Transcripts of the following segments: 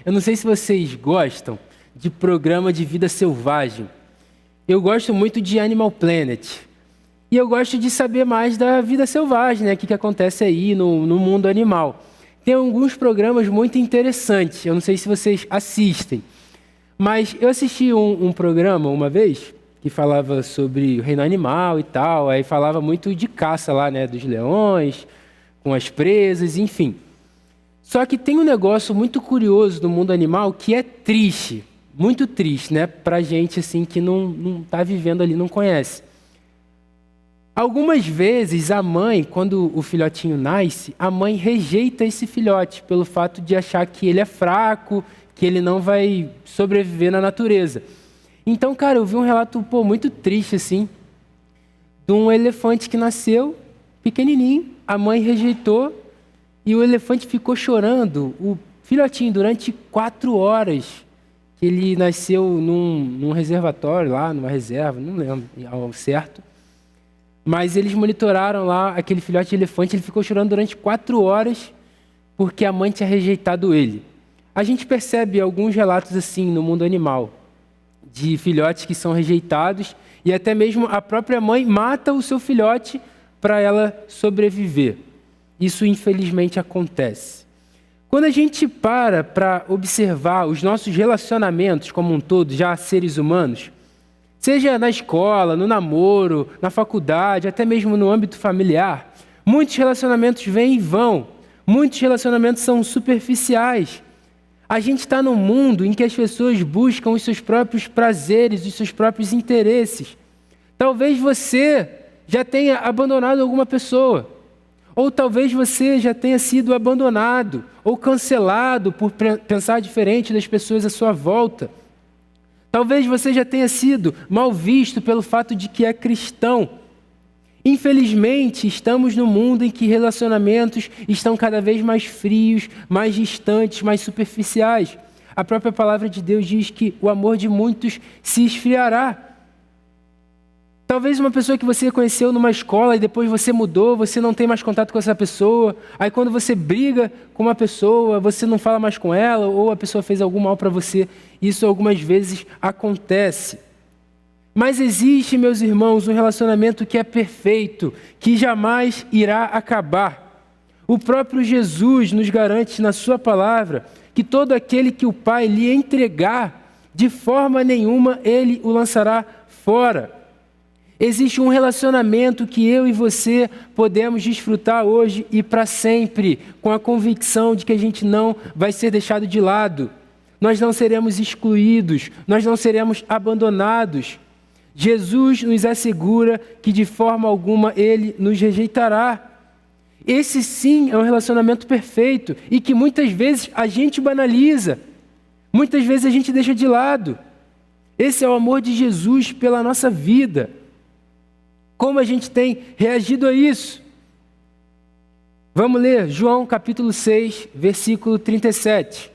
Eu não sei se vocês gostam de programa de vida selvagem. Eu gosto muito de Animal Planet. E eu gosto de saber mais da vida selvagem, né? O que acontece aí no mundo animal. Tem alguns programas muito interessantes. Eu não sei se vocês assistem. Mas eu assisti um programa uma vez que falava sobre o reino animal e tal. Aí falava muito de caça lá, né? Dos leões, com as presas, enfim. Só que tem um negócio muito curioso no mundo animal que é triste, muito triste, né? Pra gente assim que não tá vivendo ali, não conhece. Algumas vezes a mãe, quando o filhotinho nasce, a mãe rejeita esse filhote pelo fato de achar que ele é fraco, que ele não vai sobreviver na natureza. Então, cara, eu vi um relato muito triste assim, de um elefante que nasceu pequenininho, a mãe rejeitou. E o elefante ficou chorando, o filhotinho, durante 4 horas. Ele nasceu num reservatório lá, numa reserva, não lembro ao certo. Mas eles monitoraram lá aquele filhote de elefante, ele ficou chorando durante 4 horas porque a mãe tinha rejeitado ele. A gente percebe alguns relatos assim no mundo animal, de filhotes que são rejeitados e até mesmo a própria mãe mata o seu filhote para ela sobreviver. Isso, infelizmente, acontece. Quando a gente para observar os nossos relacionamentos como um todo, já seres humanos, seja na escola, no namoro, na faculdade, até mesmo no âmbito familiar, muitos relacionamentos vêm e vão. Muitos relacionamentos são superficiais. A gente está num mundo em que as pessoas buscam os seus próprios prazeres, os seus próprios interesses. Talvez você já tenha abandonado alguma pessoa. Ou talvez você já tenha sido abandonado ou cancelado por pensar diferente das pessoas à sua volta. Talvez você já tenha sido mal visto pelo fato de que é cristão. Infelizmente, estamos num mundo em que relacionamentos estão cada vez mais frios, mais distantes, mais superficiais. A própria palavra de Deus diz que o amor de muitos se esfriará. Talvez uma pessoa que você conheceu numa escola e depois você mudou, você não tem mais contato com essa pessoa. Aí quando você briga com uma pessoa, você não fala mais com ela ou a pessoa fez algum mal para você. Isso algumas vezes acontece. Mas existe, meus irmãos, um relacionamento que é perfeito, que jamais irá acabar. O próprio Jesus nos garante na sua palavra que todo aquele que o Pai lhe entregar, de forma nenhuma ele o lançará fora. Existe um relacionamento que eu e você podemos desfrutar hoje e para sempre, com a convicção de que a gente não vai ser deixado de lado. Nós não seremos excluídos, nós não seremos abandonados. Jesus nos assegura que de forma alguma Ele nos rejeitará. Esse sim é um relacionamento perfeito e que muitas vezes a gente banaliza, muitas vezes a gente deixa de lado. Esse é o amor de Jesus pela nossa vida. Como a gente tem reagido a isso? Vamos ler João capítulo 6, versículo 37.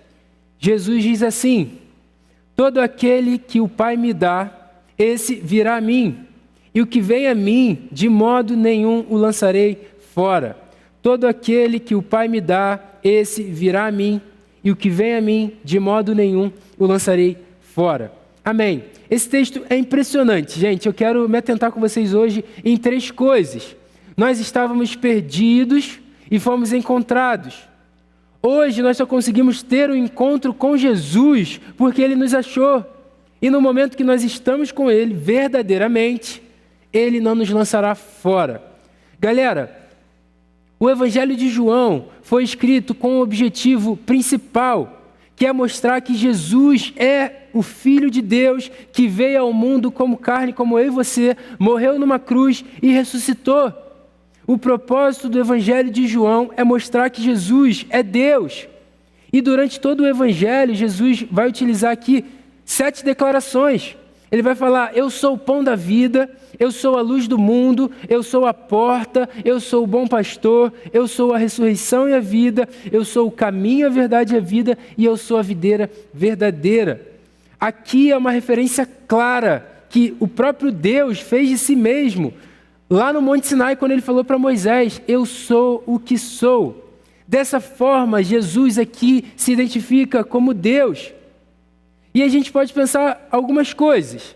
Jesus diz assim: todo aquele que o Pai me dá, esse virá a mim, e o que vem a mim, de modo nenhum o lançarei fora. Todo aquele que o Pai me dá, esse virá a mim, e o que vem a mim, de modo nenhum o lançarei fora. Amém. Esse texto é impressionante, gente. Eu quero me atentar com vocês hoje em 3 coisas. Nós estávamos perdidos e fomos encontrados. Hoje nós só conseguimos ter um encontro com Jesus porque Ele nos achou. E no momento que nós estamos com Ele, verdadeiramente, Ele não nos lançará fora. Galera, o Evangelho de João foi escrito com o objetivo principal, que é mostrar que Jesus é o Filho de Deus que veio ao mundo como carne, como eu e você, morreu numa cruz e ressuscitou. O propósito do Evangelho de João é mostrar que Jesus é Deus. E durante todo o Evangelho, Jesus vai utilizar aqui 7 declarações. Ele vai falar: eu sou o pão da vida, eu sou a luz do mundo, eu sou a porta, eu sou o bom pastor, eu sou a ressurreição e a vida, eu sou o caminho, a verdade e a vida, e eu sou a videira verdadeira. Aqui é uma referência clara que o próprio Deus fez de si mesmo. Lá no Monte Sinai, quando ele falou para Moisés: eu sou o que sou. Dessa forma, Jesus aqui se identifica como Deus. E a gente pode pensar algumas coisas.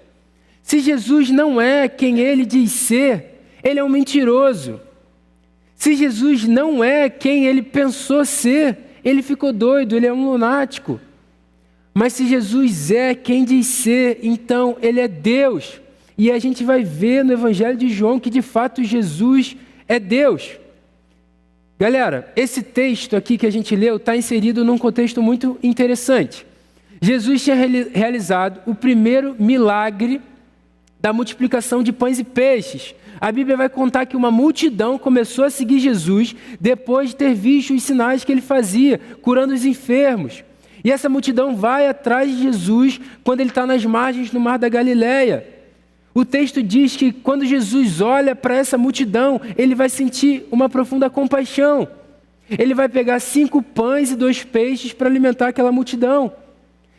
Se Jesus não é quem ele diz ser, ele é um mentiroso. Se Jesus não é quem ele pensou ser, ele ficou doido, ele é um lunático. Mas se Jesus é quem diz ser, então ele é Deus. E a gente vai ver no Evangelho de João que de fato Jesus é Deus. Galera, esse texto aqui que a gente leu está inserido num contexto muito interessante. Jesus tinha realizado o primeiro milagre da multiplicação de pães e peixes. A Bíblia vai contar que uma multidão começou a seguir Jesus depois de ter visto os sinais que ele fazia, curando os enfermos. E essa multidão vai atrás de Jesus quando ele está nas margens do Mar da Galileia. O texto diz que quando Jesus olha para essa multidão, ele vai sentir uma profunda compaixão. Ele vai pegar 5 pães e 2 peixes para alimentar aquela multidão.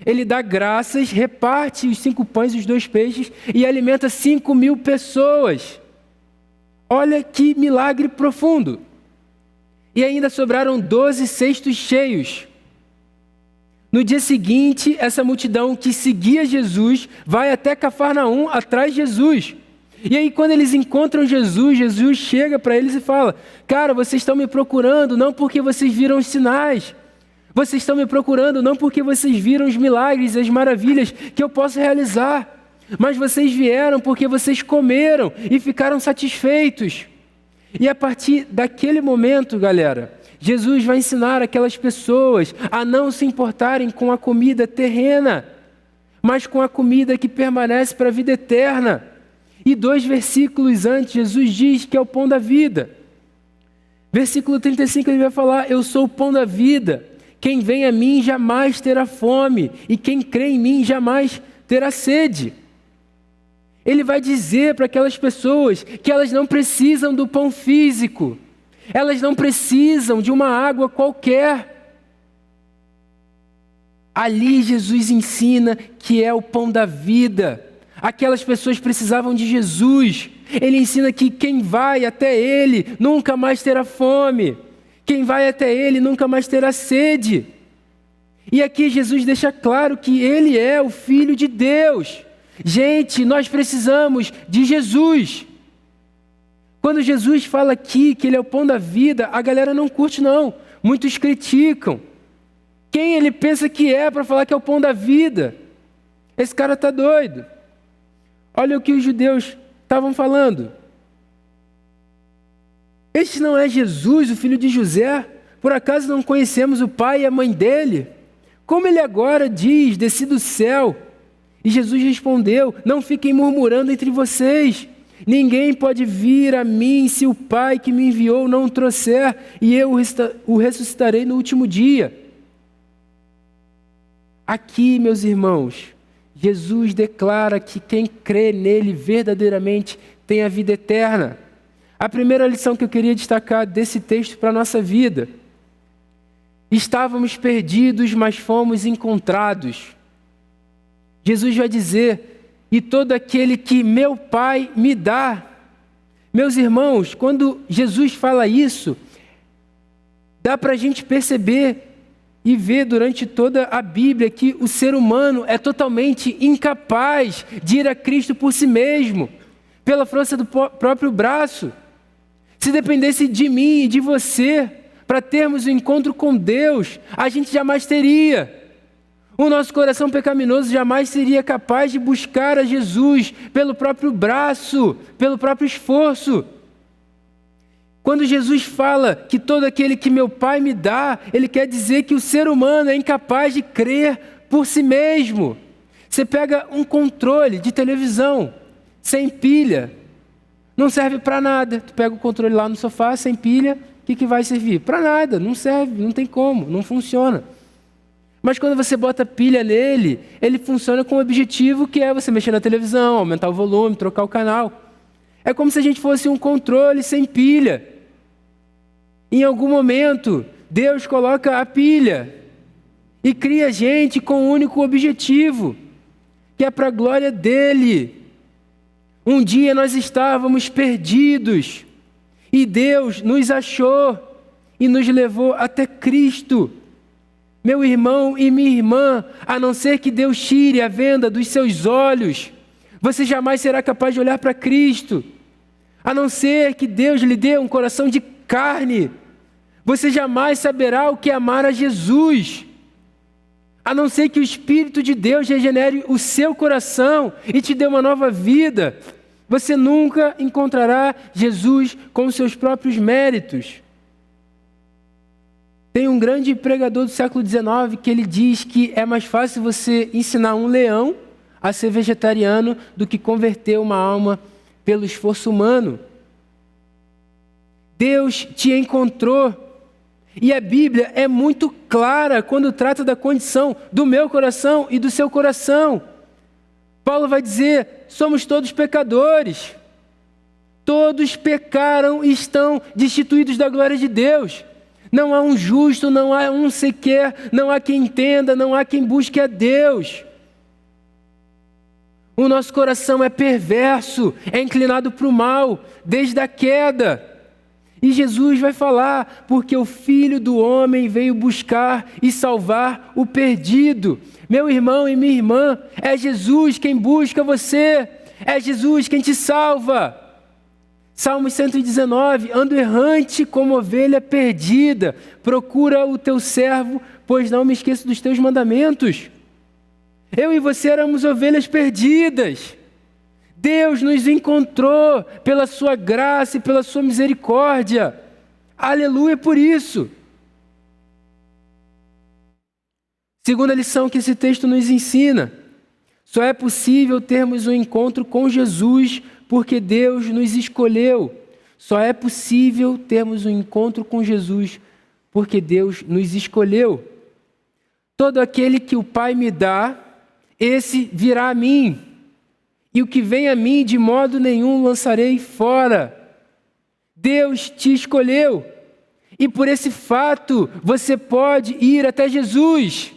Ele dá graças, reparte os 5 pães e os 2 peixes e alimenta 5.000 pessoas. Olha que milagre profundo. E ainda sobraram 12 cestos cheios. No dia seguinte, essa multidão que seguia Jesus vai até Cafarnaum atrás de Jesus. E aí quando eles encontram Jesus, Jesus chega para eles e fala: cara, vocês estão me procurando não porque vocês viram os sinais. Vocês estão me procurando não porque vocês viram os milagres e as maravilhas que eu posso realizar. Mas vocês vieram porque vocês comeram e ficaram satisfeitos. E a partir daquele momento, galera, Jesus vai ensinar aquelas pessoas a não se importarem com a comida terrena, mas com a comida que permanece para a vida eterna. E 2 versículos antes, Jesus diz que é o pão da vida. Versículo 35, ele vai falar: eu sou o pão da vida. Quem vem a mim jamais terá fome, e quem crê em mim jamais terá sede. Ele vai dizer para aquelas pessoas que elas não precisam do pão físico, elas não precisam de uma água qualquer. Ali Jesus ensina que é o pão da vida. Aquelas pessoas precisavam de Jesus. Ele ensina que quem vai até Ele nunca mais terá fome. Quem vai até Ele nunca mais terá sede. E aqui Jesus deixa claro que Ele é o Filho de Deus. Gente, nós precisamos de Jesus. Quando Jesus fala aqui que Ele é o pão da vida, a galera não curte não. Muitos criticam. Quem ele pensa que é para falar que é o pão da vida? Esse cara está doido. Olha o que os judeus estavam falando. Este não é Jesus, o filho de José? Por acaso não conhecemos o pai e a mãe dele? Como ele agora diz, desci do céu? E Jesus respondeu: não fiquem murmurando entre vocês. Ninguém pode vir a mim se o Pai que me enviou não o trouxer, e eu o ressuscitarei no último dia. Aqui, meus irmãos, Jesus declara que quem crê nele verdadeiramente tem a vida eterna. A primeira lição que eu queria destacar desse texto para a nossa vida: estávamos perdidos, mas fomos encontrados. Jesus vai dizer: e todo aquele que meu Pai me dá. Meus irmãos, quando Jesus fala isso, dá para a gente perceber e ver durante toda a Bíblia que o ser humano é totalmente incapaz de ir a Cristo por si mesmo, pela força do próprio braço. Se dependesse de mim e de você para termos um encontro com Deus, a gente jamais teria. O nosso coração pecaminoso jamais seria capaz de buscar a Jesus pelo próprio braço, pelo próprio esforço. Quando Jesus fala que todo aquele que meu Pai me dá, Ele quer dizer que o ser humano é incapaz de crer por si mesmo. Você pega um controle de televisão sem pilha, não serve para nada. Tu pega o controle lá no sofá sem pilha, o que vai servir? Para nada, não serve, não tem como, não funciona. Mas quando você bota pilha nele, ele funciona com o objetivo que é você mexer na televisão, aumentar o volume, trocar o canal. É como se a gente fosse um controle sem pilha. Em algum momento, Deus coloca a pilha e cria a gente com um único objetivo, que é para a glória dele. Um dia nós estávamos perdidos e Deus nos achou e nos levou até Cristo. Meu irmão e minha irmã, a não ser que Deus tire a venda dos seus olhos, você jamais será capaz de olhar para Cristo. A não ser que Deus lhe dê um coração de carne, você jamais saberá o que é amar a Jesus. A não ser que o Espírito de Deus regenere o seu coração e te dê uma nova vida, você nunca encontrará Jesus com os seus próprios méritos. Tem um grande pregador do século XIX que ele diz que é mais fácil você ensinar um leão a ser vegetariano do que converter uma alma pelo esforço humano. Deus te encontrou. E a Bíblia é muito clara quando trata da condição do meu coração e do seu coração. Paulo vai dizer, somos todos pecadores. Todos pecaram e estão destituídos da glória de Deus. Não há um justo, não há um sequer, não há quem entenda, não há quem busque a Deus. O nosso coração é perverso, é inclinado para o mal, desde a queda. E Jesus vai falar, porque o Filho do Homem veio buscar e salvar o perdido. Meu irmão e minha irmã, é Jesus quem busca você, é Jesus quem te salva. Salmo 119, ando errante como ovelha perdida, procura o teu servo, pois não me esqueço dos teus mandamentos. Eu e você éramos ovelhas perdidas. Deus nos encontrou pela sua graça e pela sua misericórdia. Aleluia por isso. Segunda lição que esse texto nos ensina. Só é possível termos um encontro com Jesus porque Deus nos escolheu. Só é possível termos um encontro com Jesus porque Deus nos escolheu. Todo aquele que o Pai me dá, esse virá a mim. E o que vem a mim, de modo nenhum lançarei fora. Deus te escolheu. E por esse fato, você pode ir até Jesus.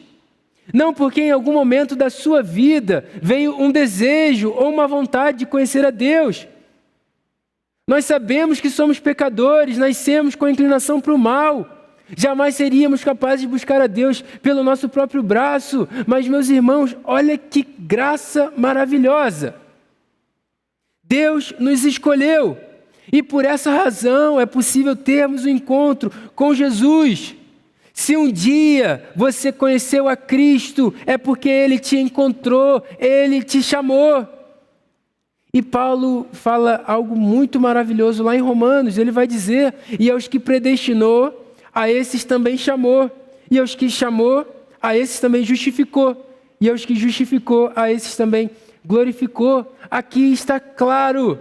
Não porque em algum momento da sua vida veio um desejo ou uma vontade de conhecer a Deus. Nós sabemos que somos pecadores, nascemos com a inclinação para o mal. Jamais seríamos capazes de buscar a Deus pelo nosso próprio braço. Mas, meus irmãos, olha que graça maravilhosa. Deus nos escolheu. E por essa razão é possível termos um encontro com Jesus. Se um dia você conheceu a Cristo, é porque Ele te encontrou, Ele te chamou. E Paulo fala algo muito maravilhoso lá em Romanos. Ele vai dizer, e aos que predestinou, a esses também chamou. E aos que chamou, a esses também justificou. E aos que justificou, a esses também glorificou. Aqui está claro,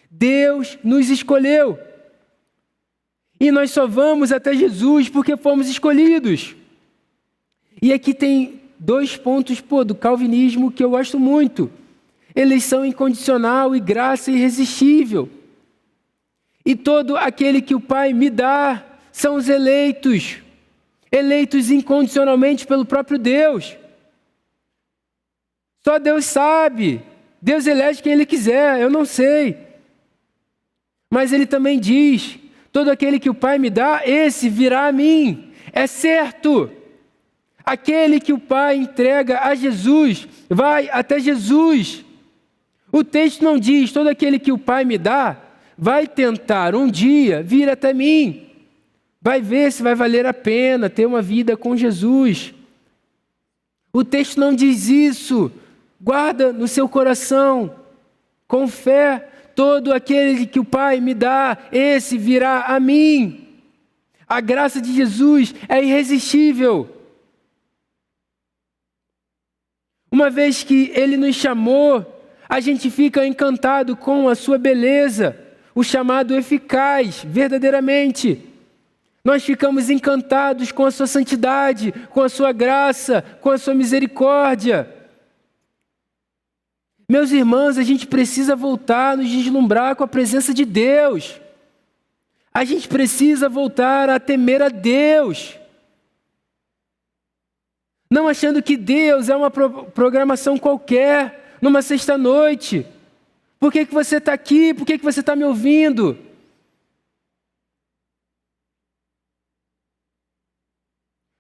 Deus nos escolheu. E nós só vamos até Jesus porque fomos escolhidos. E aqui tem 2 pontos do calvinismo que eu gosto muito. Eleição incondicional e graça irresistível. E todo aquele que o Pai me dá são os eleitos. Eleitos incondicionalmente pelo próprio Deus. Só Deus sabe. Deus elege quem Ele quiser, eu não sei. Mas Ele também diz, todo aquele que o Pai me dá, esse virá a mim. É certo. Aquele que o Pai entrega a Jesus, vai até Jesus. O texto não diz, todo aquele que o Pai me dá, vai tentar um dia vir até mim. Vai ver se vai valer a pena ter uma vida com Jesus. O texto não diz isso. Guarda no seu coração, com fé, todo aquele que o Pai me dá, esse virá a mim. A graça de Jesus é irresistível. Uma vez que Ele nos chamou, a gente fica encantado com a sua beleza, o chamado eficaz, verdadeiramente. Nós ficamos encantados com a sua santidade, com a sua graça, com a sua misericórdia. Meus irmãos, a gente precisa voltar a nos deslumbrar com a presença de Deus. A gente precisa voltar a temer a Deus. Não achando que Deus é uma programação qualquer, numa sexta-noite. Por que você está aqui? Por que você está me ouvindo?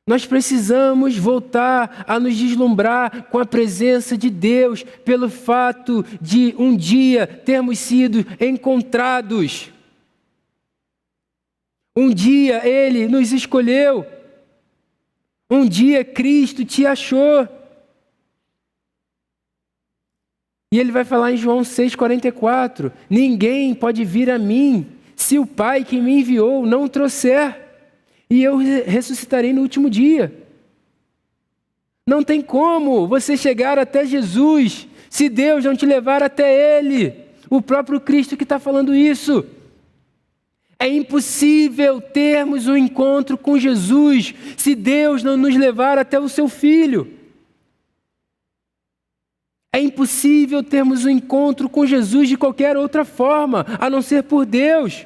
Nós precisamos voltar a nos deslumbrar com a presença de Deus pelo fato de um dia termos sido encontrados. Um dia Ele nos escolheu. Um dia Cristo te achou. E Ele vai falar em João 6,44: ninguém pode vir a mim se o Pai que me enviou não o trouxer, e eu ressuscitarei no último dia. Não tem como você chegar até Jesus se Deus não te levar até Ele. O próprio Cristo que está falando isso. É impossível termos um encontro com Jesus se Deus não nos levar até o seu Filho. É impossível termos um encontro com Jesus de qualquer outra forma, a não ser por Deus.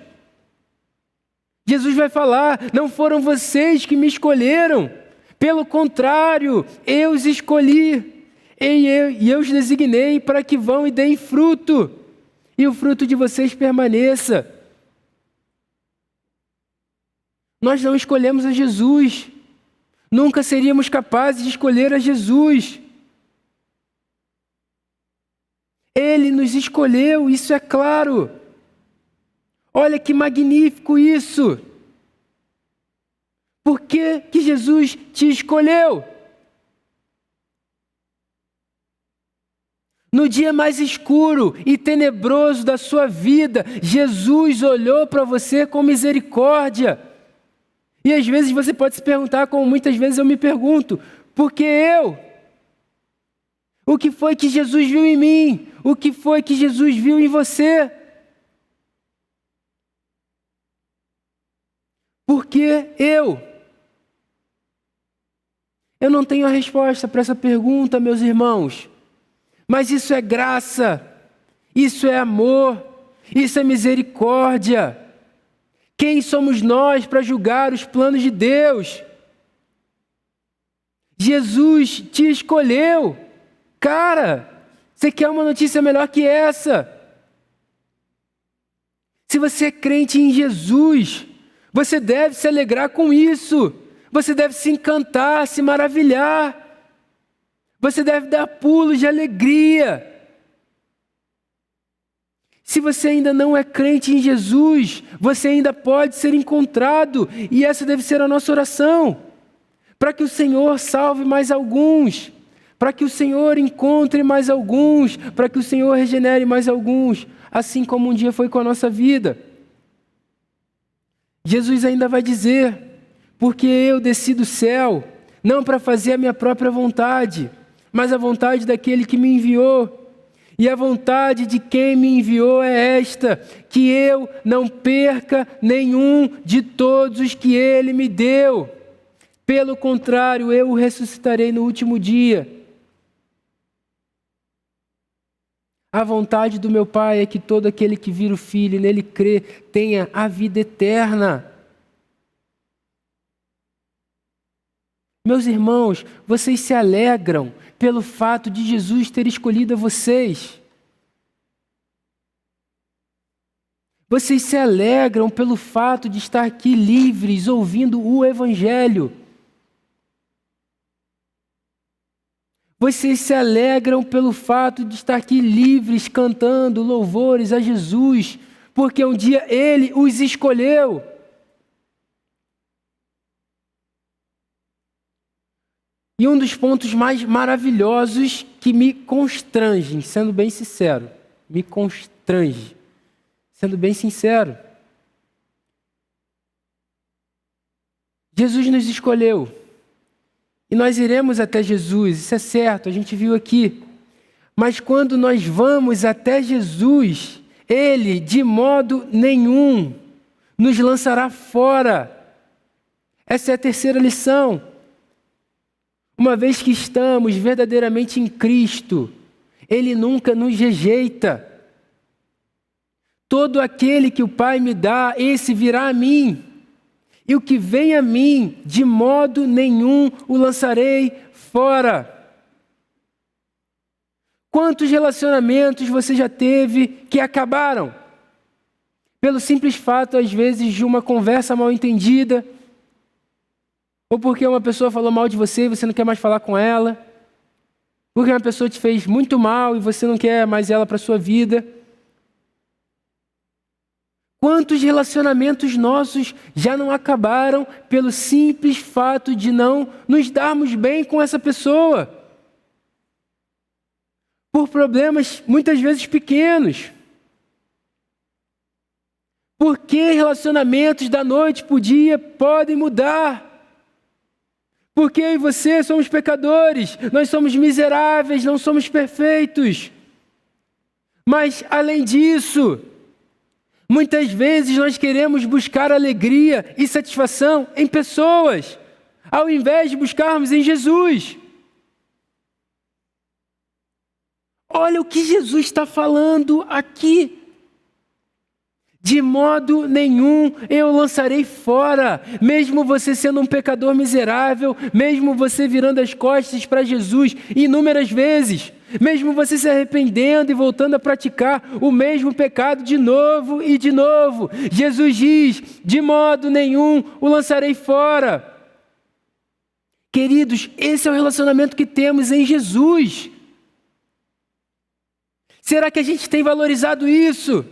Jesus vai falar: não foram vocês que me escolheram, pelo contrário, eu os escolhi, e eu os designei para que vão e deem fruto, e o fruto de vocês permaneça. Nós não escolhemos a Jesus, nunca seríamos capazes de escolher a Jesus. Ele nos escolheu, isso é claro. Olha que magnífico isso! Por que que Jesus te escolheu? No dia mais escuro e tenebroso da sua vida, Jesus olhou para você com misericórdia. E às vezes você pode se perguntar, como muitas vezes eu me pergunto: por que eu? O que foi que Jesus viu em mim? O que foi que Jesus viu em você? Por que eu? Eu não tenho a resposta para essa pergunta, meus irmãos. Mas isso é graça, isso é amor, isso é misericórdia. Quem somos nós para julgar os planos de Deus? Jesus te escolheu. Cara, você quer uma notícia melhor que essa? Se você é crente em Jesus, você deve se alegrar com isso. Você deve se encantar, se maravilhar. Você deve dar pulos de alegria. Se você ainda não é crente em Jesus, você ainda pode ser encontrado. E essa deve ser a nossa oração. Para que o Senhor salve mais alguns. Para que o Senhor encontre mais alguns. Para que o Senhor regenere mais alguns. Assim como um dia foi com a nossa vida. Jesus ainda vai dizer: porque eu desci do céu, não para fazer a minha própria vontade, mas a vontade daquele que me enviou. E a vontade de quem me enviou é esta: que eu não perca nenhum de todos os que ele me deu. Pelo contrário, eu o ressuscitarei no último dia. A vontade do meu Pai é que todo aquele que vira o Filho e nele crê tenha a vida eterna. Meus irmãos, vocês se alegram pelo fato de Jesus ter escolhido a vocês. Vocês se alegram pelo fato de estar aqui livres, ouvindo o Evangelho. Vocês se alegram pelo fato de estar aqui livres, cantando louvores a Jesus, porque um dia Ele os escolheu. E um dos pontos mais maravilhosos que me constrangem, sendo bem sincero, sendo bem sincero, Jesus nos escolheu. E nós iremos até Jesus, isso é certo, a gente viu aqui. Mas quando nós vamos até Jesus, Ele, de modo nenhum, nos lançará fora. Essa é a terceira lição. Uma vez que estamos verdadeiramente em Cristo, Ele nunca nos rejeita. Todo aquele que o Pai me dá, esse virá a mim. E o que vem a mim, de modo nenhum o lançarei fora. Quantos relacionamentos você já teve que acabaram? Pelo simples fato, às vezes, de uma conversa mal entendida, Ou porque uma pessoa falou mal de você e você não quer mais falar com ela. Porque uma pessoa te fez muito mal e você não quer mais ela para a sua vida. Quantos relacionamentos nossos já não acabaram pelo simples fato de não nos darmos bem com essa pessoa? Por problemas muitas vezes pequenos. Por que relacionamentos da noite para o dia podem mudar? Porque eu e você somos pecadores, nós somos miseráveis, não somos perfeitos. Mas, além disso, muitas vezes nós queremos buscar alegria e satisfação em pessoas, ao invés de buscarmos em Jesus. Olha o que Jesus está falando aqui. De modo nenhum eu lançarei fora, mesmo você sendo um pecador miserável, mesmo você virando as costas para Jesus inúmeras vezes, mesmo você se arrependendo e voltando a praticar o mesmo pecado de novo e de novo. Jesus diz, de modo nenhum o lançarei fora. Queridos, esse é o relacionamento que temos em Jesus. Será que a gente tem valorizado isso?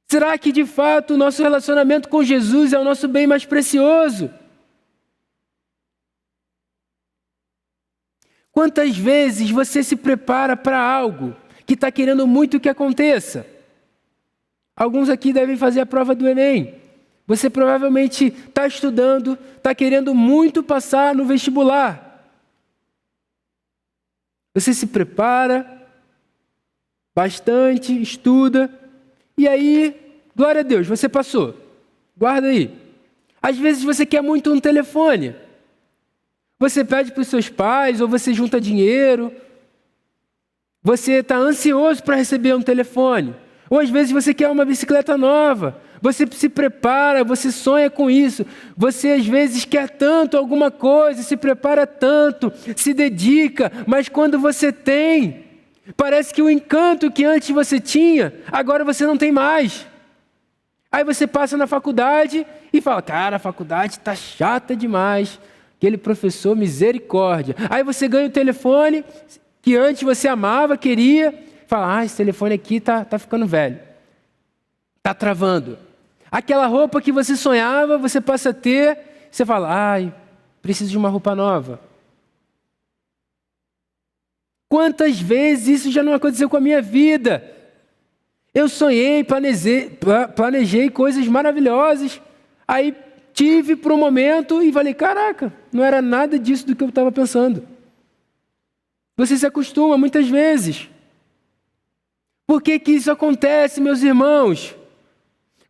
Será que de fato o nosso relacionamento com Jesus é o nosso bem mais precioso? Quantas vezes você se prepara para algo que está querendo muito que aconteça? Alguns aqui devem fazer a prova do Enem. Você provavelmente está estudando, está querendo muito passar no vestibular. Você se prepara bastante, estuda. E aí, glória a Deus, você passou. Guarda aí. Às vezes você quer muito um telefone. Você pede para os seus pais, ou você junta dinheiro. Você está ansioso para receber um telefone. Ou às vezes você quer uma bicicleta nova. Você se prepara, você sonha com isso. Você às vezes quer tanto alguma coisa, se prepara tanto, se dedica. Mas quando você tem... parece que o encanto que antes você tinha, agora você não tem mais. Aí você passa na faculdade e fala, cara, a faculdade está chata demais. Aquele professor, misericórdia. Aí você ganha o telefone que antes você amava, queria. Fala, esse telefone aqui tá ficando velho. Está travando. Aquela roupa que você sonhava, você passa a ter. Você fala, preciso de uma roupa nova. Quantas vezes isso já não aconteceu com a minha vida? Eu sonhei, planejei coisas maravilhosas, aí tive por um momento e falei, caraca, não era nada disso do que eu estava pensando. Você se acostuma muitas vezes. Por que que isso acontece, meus irmãos?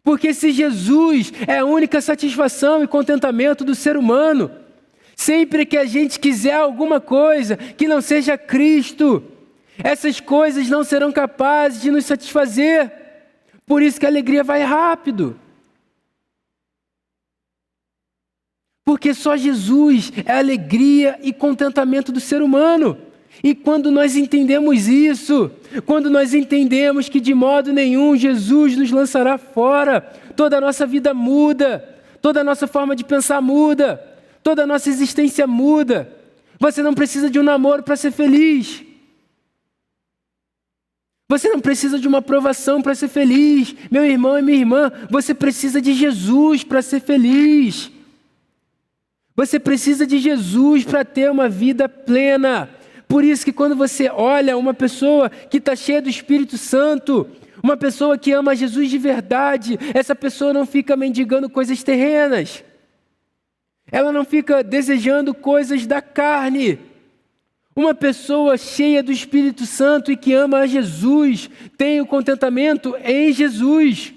Porque se Jesus é a única satisfação e contentamento do ser humano, sempre que a gente quiser alguma coisa que não seja Cristo, essas coisas não serão capazes de nos satisfazer. Por isso que a alegria vai rápido. Porque só Jesus é a alegria e contentamento do ser humano. E quando nós entendemos isso, quando nós entendemos que de modo nenhum Jesus nos lançará fora, toda a nossa vida muda, toda a nossa forma de pensar muda, toda a nossa existência muda. Você não precisa de um namoro para ser feliz. Você não precisa de uma aprovação para ser feliz. Meu irmão e minha irmã, você precisa de Jesus para ser feliz. Você precisa de Jesus para ter uma vida plena. Por isso que quando você olha uma pessoa que está cheia do Espírito Santo, uma pessoa que ama Jesus de verdade, essa pessoa não fica mendigando coisas terrenas. Ela não fica desejando coisas da carne. Uma pessoa cheia do Espírito Santo e que ama a Jesus, tem o contentamento em Jesus.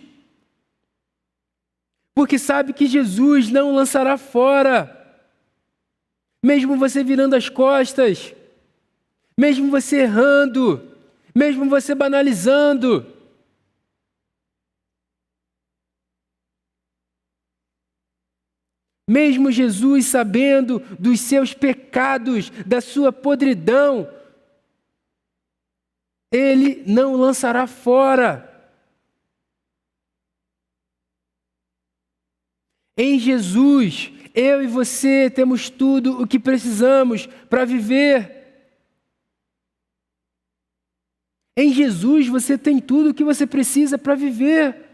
Porque sabe que Jesus não o lançará fora. Mesmo você virando as costas, mesmo você errando, mesmo você banalizando. Mesmo Jesus sabendo dos seus pecados, da sua podridão, Ele não o lançará fora. Em Jesus, eu e você temos tudo o que precisamos para viver. Em Jesus você tem tudo o que você precisa para viver.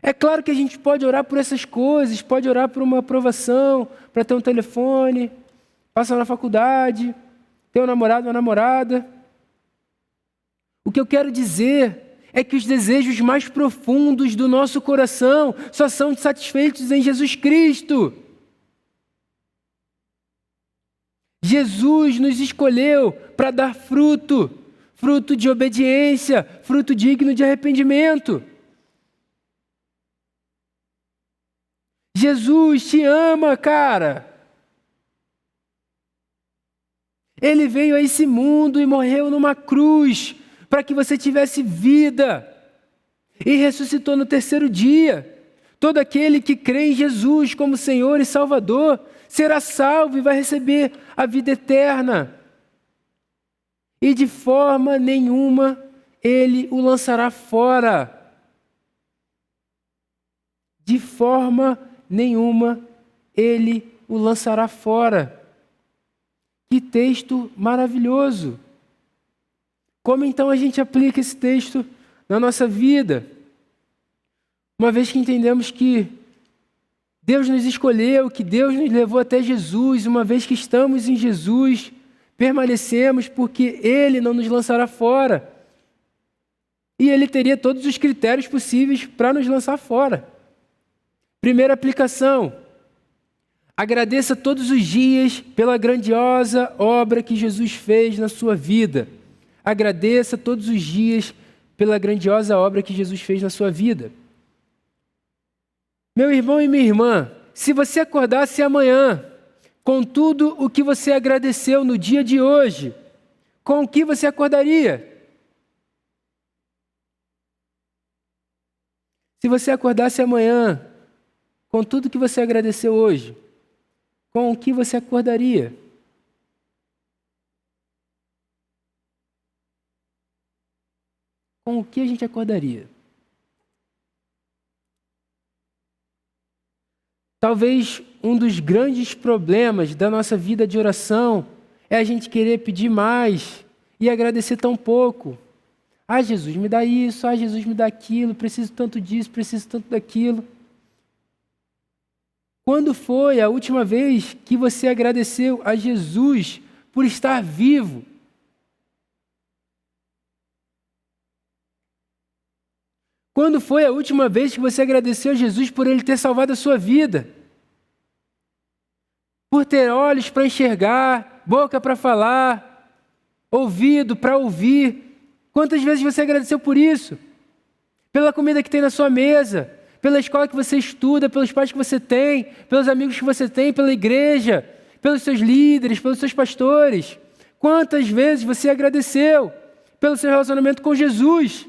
É claro que a gente pode orar por essas coisas, pode orar por uma aprovação, para ter um telefone, passar na faculdade, ter um namorado, uma namorada. O que eu quero dizer é que os desejos mais profundos do nosso coração só são satisfeitos em Jesus Cristo. Jesus nos escolheu para dar fruto, fruto de obediência, fruto digno de arrependimento. Jesus te ama, cara. Ele veio a esse mundo e morreu numa cruz para que você tivesse vida e ressuscitou no terceiro dia. Todo aquele que crê em Jesus como Senhor e Salvador será salvo e vai receber a vida eterna. E de forma nenhuma ele o lançará fora. De forma nenhuma ele o lançará fora. Que texto maravilhoso! Como então a gente aplica esse texto na nossa vida? Uma vez que entendemos que Deus nos escolheu, que Deus nos levou até Jesus, uma vez que estamos em Jesus, permanecemos porque Ele não nos lançará fora. E Ele teria todos os critérios possíveis para nos lançar fora. Primeira aplicação: agradeça todos os dias pela grandiosa obra que Jesus fez na sua vida. Agradeça todos os dias pela grandiosa obra que Jesus fez na sua vida. Meu irmão e minha irmã, se você acordasse amanhã com tudo o que você agradeceu no dia de hoje, com o que você acordaria? Se você acordasse amanhã com tudo que você agradeceu hoje, com o que você acordaria? Com o que a gente acordaria? Talvez um dos grandes problemas da nossa vida de oração é a gente querer pedir mais e agradecer tão pouco. Ah, Jesus, me dá isso. Ah, Jesus, me dá aquilo. Preciso tanto disso, preciso tanto daquilo. Quando foi a última vez que você agradeceu a Jesus por estar vivo? Quando foi a última vez que você agradeceu a Jesus por Ele ter salvado a sua vida? Por ter olhos para enxergar, boca para falar, ouvido para ouvir. Quantas vezes você agradeceu por isso? Pela comida que tem na sua mesa, pela escola que você estuda, pelos pais que você tem, pelos amigos que você tem, pela igreja, pelos seus líderes, pelos seus pastores. Quantas vezes você agradeceu pelo seu relacionamento com Jesus?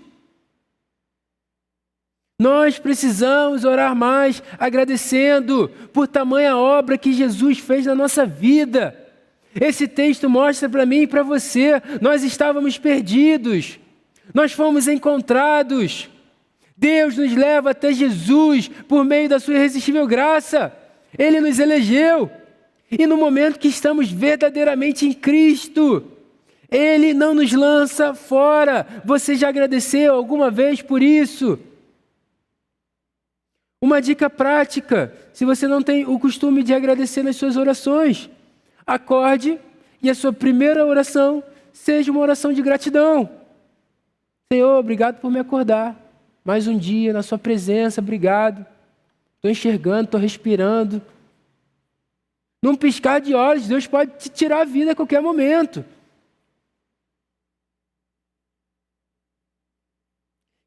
Nós precisamos orar mais, agradecendo por tamanha obra que Jesus fez na nossa vida. Esse texto mostra para mim e para você, nós estávamos perdidos, nós fomos encontrados. Deus nos leva até Jesus por meio da sua irresistível graça. Ele nos elegeu. E no momento que estamos verdadeiramente em Cristo, Ele não nos lança fora. Você já agradeceu alguma vez por isso? Uma dica prática: se você não tem o costume de agradecer nas suas orações, acorde e a sua primeira oração seja uma oração de gratidão. Senhor, obrigado por me acordar. Mais um dia na sua presença, obrigado. Estou enxergando, estou respirando. Num piscar de olhos, Deus pode te tirar a vida a qualquer momento.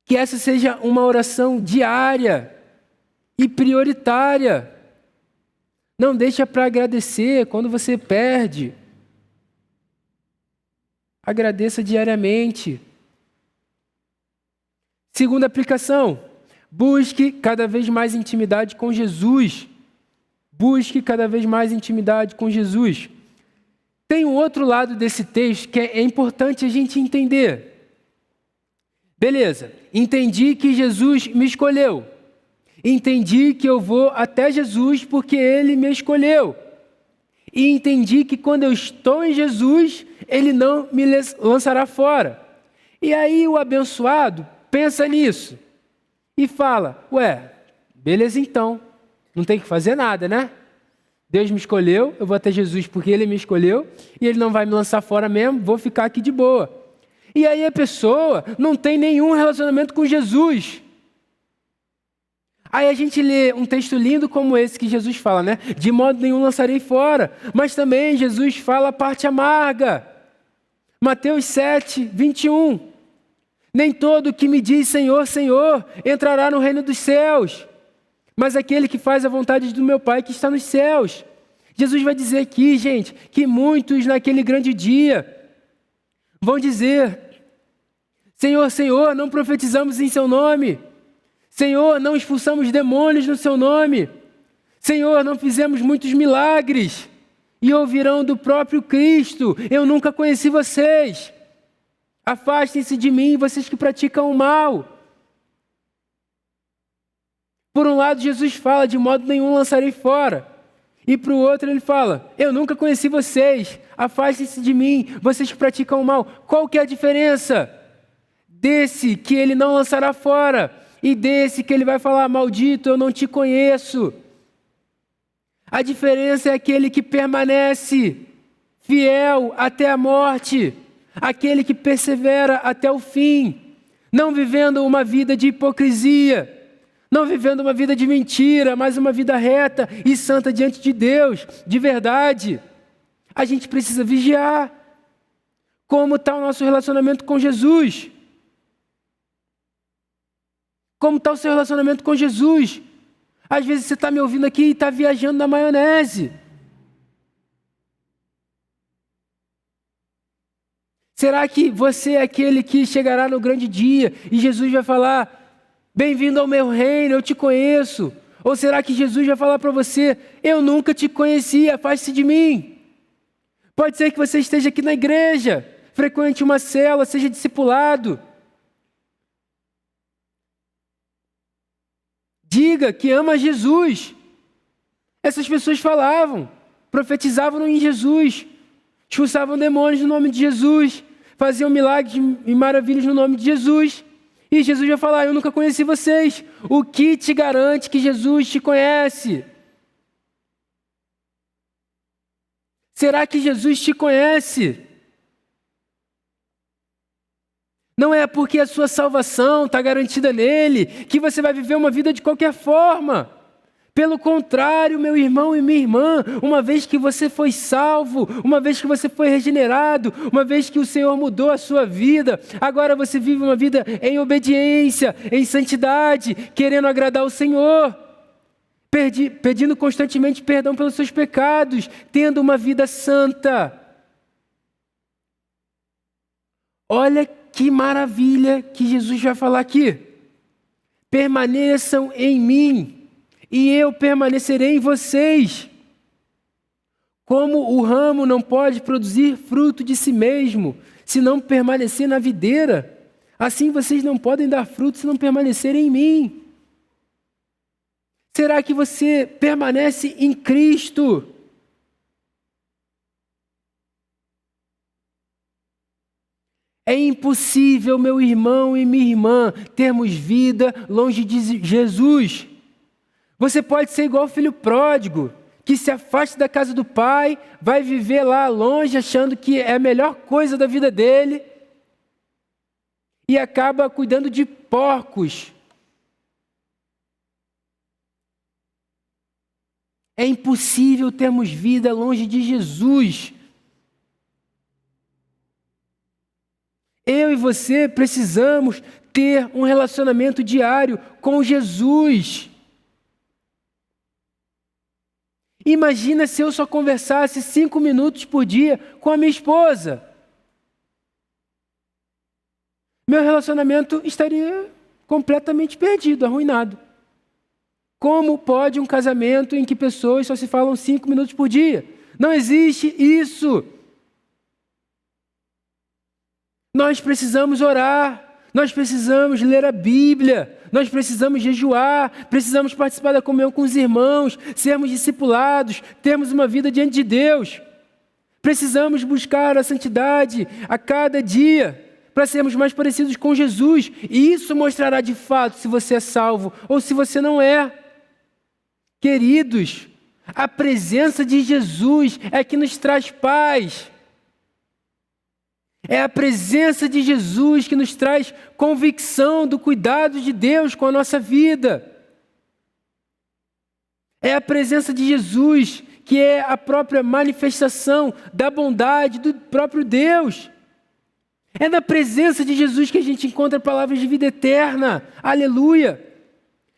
Que essa seja uma oração diária e prioritária. Não deixa para agradecer quando você perde. Agradeça diariamente. Segunda aplicação: busque cada vez mais intimidade com Jesus. Busque cada vez mais intimidade com Jesus. Tem um outro lado desse texto que é importante a gente entender. Beleza, entendi que Jesus me escolheu. Entendi que eu vou até Jesus porque Ele me escolheu. E entendi que quando eu estou em Jesus, Ele não me lançará fora. E aí o abençoado pensa nisso e fala, ué, beleza então, não tem que fazer nada, né? Deus me escolheu, eu vou até Jesus porque Ele me escolheu e Ele não vai me lançar fora mesmo, vou ficar aqui de boa. E aí a pessoa não tem nenhum relacionamento com Jesus. Aí a gente lê um texto lindo como esse que Jesus fala, né? De modo nenhum lançarei fora. Mas também Jesus fala a parte amarga. Mateus 7, 21. Nem todo que me diz Senhor, Senhor, entrará no reino dos céus, mas aquele que faz a vontade do meu Pai que está nos céus. Jesus vai dizer aqui, gente, que muitos naquele grande dia vão dizer, Senhor, Senhor, não profetizamos em seu nome. Senhor, não expulsamos demônios no seu nome. Senhor, não fizemos muitos milagres. E ouvirão do próprio Cristo, eu nunca conheci vocês. Afastem-se de mim, vocês que praticam o mal. Por um lado, Jesus fala, de modo nenhum lançarei fora. E para o outro ele fala, eu nunca conheci vocês. Afastem-se de mim, vocês que praticam o mal. Qual que é a diferença desse que ele não lançará fora e desse que ele vai falar, maldito, eu não te conheço? A diferença é aquele que permanece fiel até a morte, aquele que persevera até o fim, não vivendo uma vida de hipocrisia, não vivendo uma vida de mentira, mas uma vida reta e santa diante de Deus, de verdade. A gente precisa vigiar. Como está o nosso relacionamento com Jesus? Como está o seu relacionamento com Jesus? Às vezes você está me ouvindo aqui e está viajando na maionese. Será que você é aquele que chegará no grande dia e Jesus vai falar, bem-vindo ao meu reino, eu te conheço? Ou será que Jesus vai falar para você, eu nunca te conheci, afaste-se de mim? Pode ser que você esteja aqui na igreja, frequente uma célula, seja discipulado. Diga que ama Jesus. Essas pessoas falavam, profetizavam em Jesus, expulsavam demônios no nome de Jesus, faziam milagres e maravilhas no nome de Jesus. E Jesus vai falar, eu nunca conheci vocês. O que te garante que Jesus te conhece? Será que Jesus te conhece? Não é porque a sua salvação está garantida nele que você vai viver uma vida de qualquer forma. Pelo contrário, meu irmão e minha irmã, uma vez que você foi salvo, uma vez que você foi regenerado, uma vez que o Senhor mudou a sua vida, agora você vive uma vida em obediência, em santidade, querendo agradar o Senhor, pedindo constantemente perdão pelos seus pecados, tendo uma vida santa. Olha que maravilha que Jesus vai falar aqui. Permaneçam em mim e eu permanecerei em vocês. Como o ramo não pode produzir fruto de si mesmo, se não permanecer na videira, assim vocês não podem dar fruto se não permanecerem em mim. Será que você permanece em Cristo? É impossível, meu irmão e minha irmã, termos vida longe de Jesus. Você pode ser igual o filho pródigo, que se afasta da casa do pai, vai viver lá longe, achando que é a melhor coisa da vida dele, e acaba cuidando de porcos. É impossível termos vida longe de Jesus. Eu e você precisamos ter um relacionamento diário com Jesus. Imagina se eu só conversasse 5 minutos por dia com a minha esposa. Meu relacionamento estaria completamente perdido, arruinado. Como pode um casamento em que pessoas só se falam 5 minutos por dia? Não existe isso. Nós precisamos orar, nós precisamos ler a Bíblia, nós precisamos jejuar, precisamos participar da comunhão com os irmãos, sermos discipulados, termos uma vida diante de Deus. Precisamos buscar a santidade a cada dia, para sermos mais parecidos com Jesus. E isso mostrará de fato se você é salvo ou se você não é. Queridos, a presença de Jesus é que nos traz paz. É a presença de Jesus que nos traz convicção do cuidado de Deus com a nossa vida. É a presença de Jesus que é a própria manifestação da bondade do próprio Deus. É na presença de Jesus que a gente encontra palavras de vida eterna. Aleluia!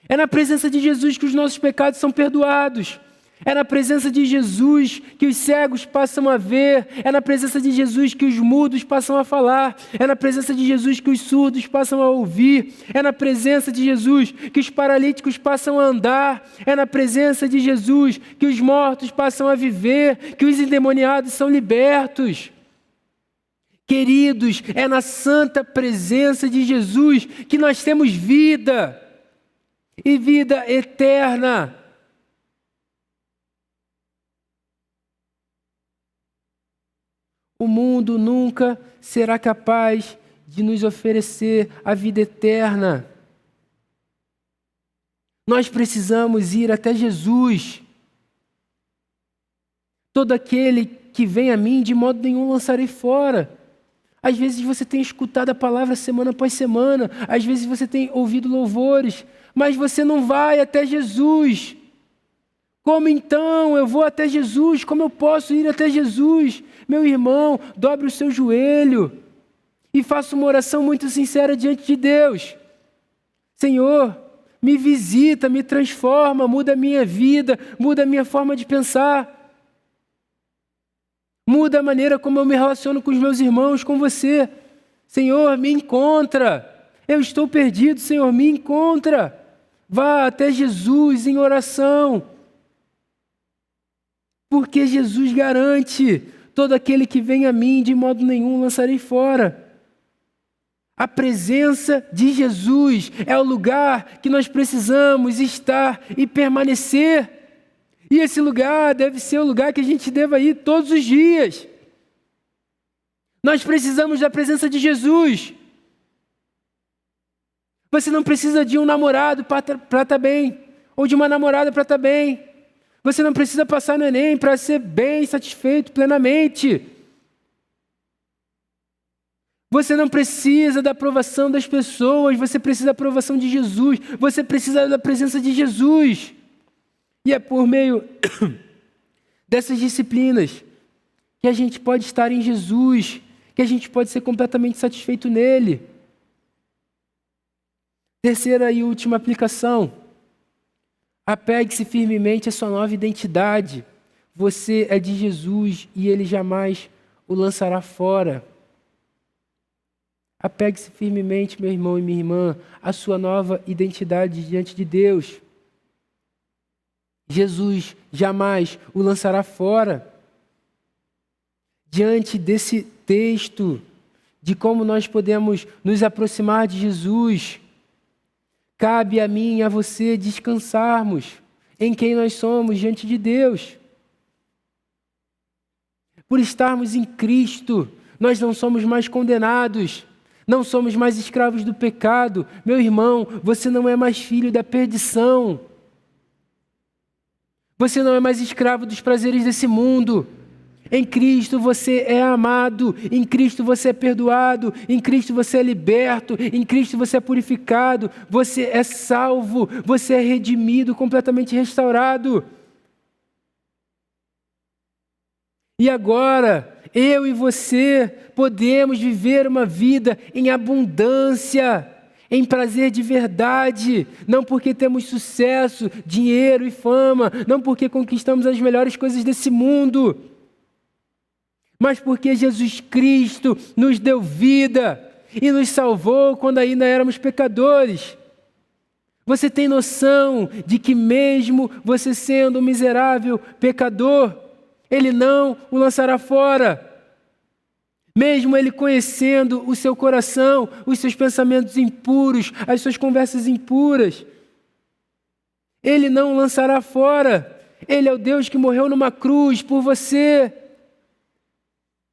É na presença de Jesus que os nossos pecados são perdoados. É na presença de Jesus que os cegos passam a ver. É na presença de Jesus que os mudos passam a falar. É na presença de Jesus que os surdos passam a ouvir. É na presença de Jesus que os paralíticos passam a andar. É na presença de Jesus que os mortos passam a viver, que os endemoniados são libertos. Queridos, é na santa presença de Jesus que nós temos vida e vida eterna. O mundo nunca será capaz de nos oferecer a vida eterna. Nós precisamos ir até Jesus. Todo aquele que vem a mim, de modo nenhum lançarei fora. Às vezes você tem escutado a palavra semana após semana, às vezes você tem ouvido louvores, mas você não vai até Jesus. Como então eu vou até Jesus? Como eu posso ir até Jesus? Meu irmão, dobre o seu joelho e faça uma oração muito sincera diante de Deus. Senhor, me visita, me transforma, muda a minha vida, muda a minha forma de pensar. Muda a maneira como eu me relaciono com os meus irmãos, com você. Senhor, me encontra. Eu estou perdido, Senhor, me encontra. Vá até Jesus em oração. Porque Jesus garante: todo aquele que vem a mim, de modo nenhum lançarei fora. A presença de Jesus é o lugar que nós precisamos estar e permanecer. E esse lugar deve ser o lugar que a gente deva ir todos os dias. Nós precisamos da presença de Jesus. Você não precisa de um namorado para estar bem, ou de uma namorada para estar bem. Você não precisa passar no Enem para ser bem, satisfeito plenamente. Você não precisa da aprovação das pessoas, você precisa da aprovação de Jesus. Você precisa da presença de Jesus. E é por meio dessas disciplinas que a gente pode estar em Jesus, que a gente pode ser completamente satisfeito nele. Terceira e última aplicação. Apegue-se firmemente à sua nova identidade. Você é de Jesus e ele jamais o lançará fora. Apegue-se firmemente, meu irmão e minha irmã, à sua nova identidade diante de Deus. Jesus jamais o lançará fora. Diante desse texto, de como nós podemos nos aproximar de Jesus, cabe a mim e a você descansarmos em quem nós somos diante de Deus. Por estarmos em Cristo, nós não somos mais condenados, não somos mais escravos do pecado. Meu irmão, você não é mais filho da perdição. Você não é mais escravo dos prazeres desse mundo. Em Cristo você é amado, em Cristo você é perdoado, em Cristo você é liberto, em Cristo você é purificado, você é salvo, você é redimido, completamente restaurado. E agora, eu e você podemos viver uma vida em abundância, em prazer de verdade, não porque temos sucesso, dinheiro e fama, não porque conquistamos as melhores coisas desse mundo, mas porque Jesus Cristo nos deu vida e nos salvou quando ainda éramos pecadores. Você tem noção de que mesmo você sendo um miserável pecador, Ele não o lançará fora. Mesmo Ele conhecendo o seu coração, os seus pensamentos impuros, as suas conversas impuras, Ele não o lançará fora. Ele é o Deus que morreu numa cruz por você,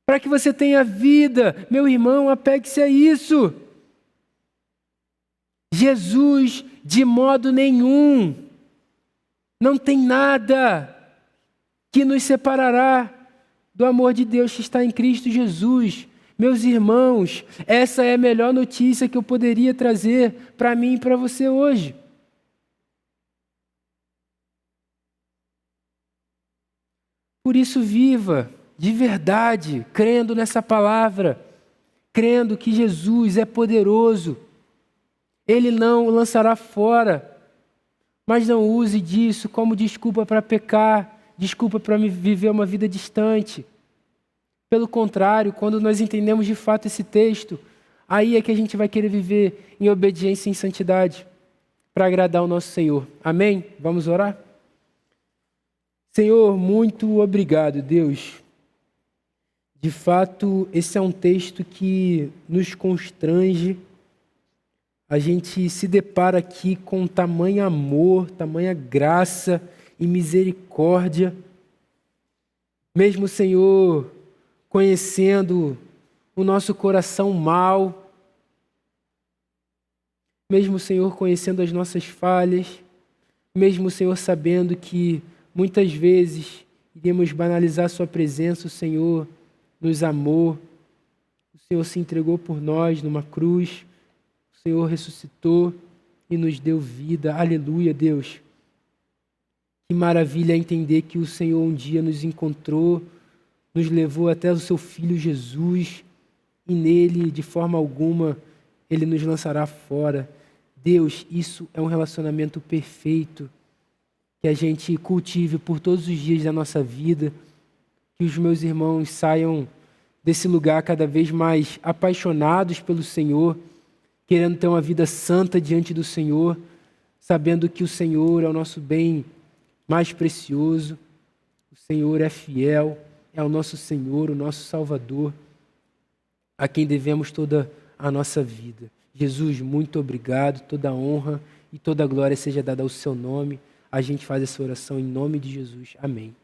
para que você tenha vida. Meu irmão, apegue-se a isso. Jesus, de modo nenhum, não tem nada que nos separará do amor de Deus que está em Cristo Jesus. Meus irmãos, essa é a melhor notícia que eu poderia trazer para mim e para você hoje. Por isso, viva de verdade, crendo nessa palavra, crendo que Jesus é poderoso. Ele não o lançará fora, mas não use disso como desculpa para pecar, desculpa para viver uma vida distante. Pelo contrário, quando nós entendemos de fato esse texto, aí é que a gente vai querer viver em obediência e em santidade para agradar o nosso Senhor. Amém? Vamos orar? Senhor, muito obrigado, Deus. De fato, esse é um texto que nos constrange. A gente se depara aqui com tamanho amor, tamanha graça e misericórdia. Mesmo, Senhor, conhecendo o nosso coração mau, mesmo, Senhor, conhecendo as nossas falhas, mesmo, Senhor, sabendo que muitas vezes iríamos banalizar a Sua presença, o Senhor nos amou, o Senhor se entregou por nós numa cruz, o Senhor ressuscitou e nos deu vida. Aleluia, Deus. Que maravilha entender que o Senhor um dia nos encontrou, nos levou até o Seu Filho Jesus e nele, de forma alguma, Ele nos lançará fora. Deus, isso é um relacionamento perfeito que a gente cultive por todos os dias da nossa vida, que os meus irmãos saiam desse lugar cada vez mais apaixonados pelo Senhor, querendo ter uma vida santa diante do Senhor, sabendo que o Senhor é o nosso bem mais precioso, o Senhor é fiel, é o nosso Senhor, o nosso Salvador, a quem devemos toda a nossa vida. Jesus, muito obrigado, toda a honra e toda a glória seja dada ao Seu nome. A gente faz essa oração em nome de Jesus. Amém.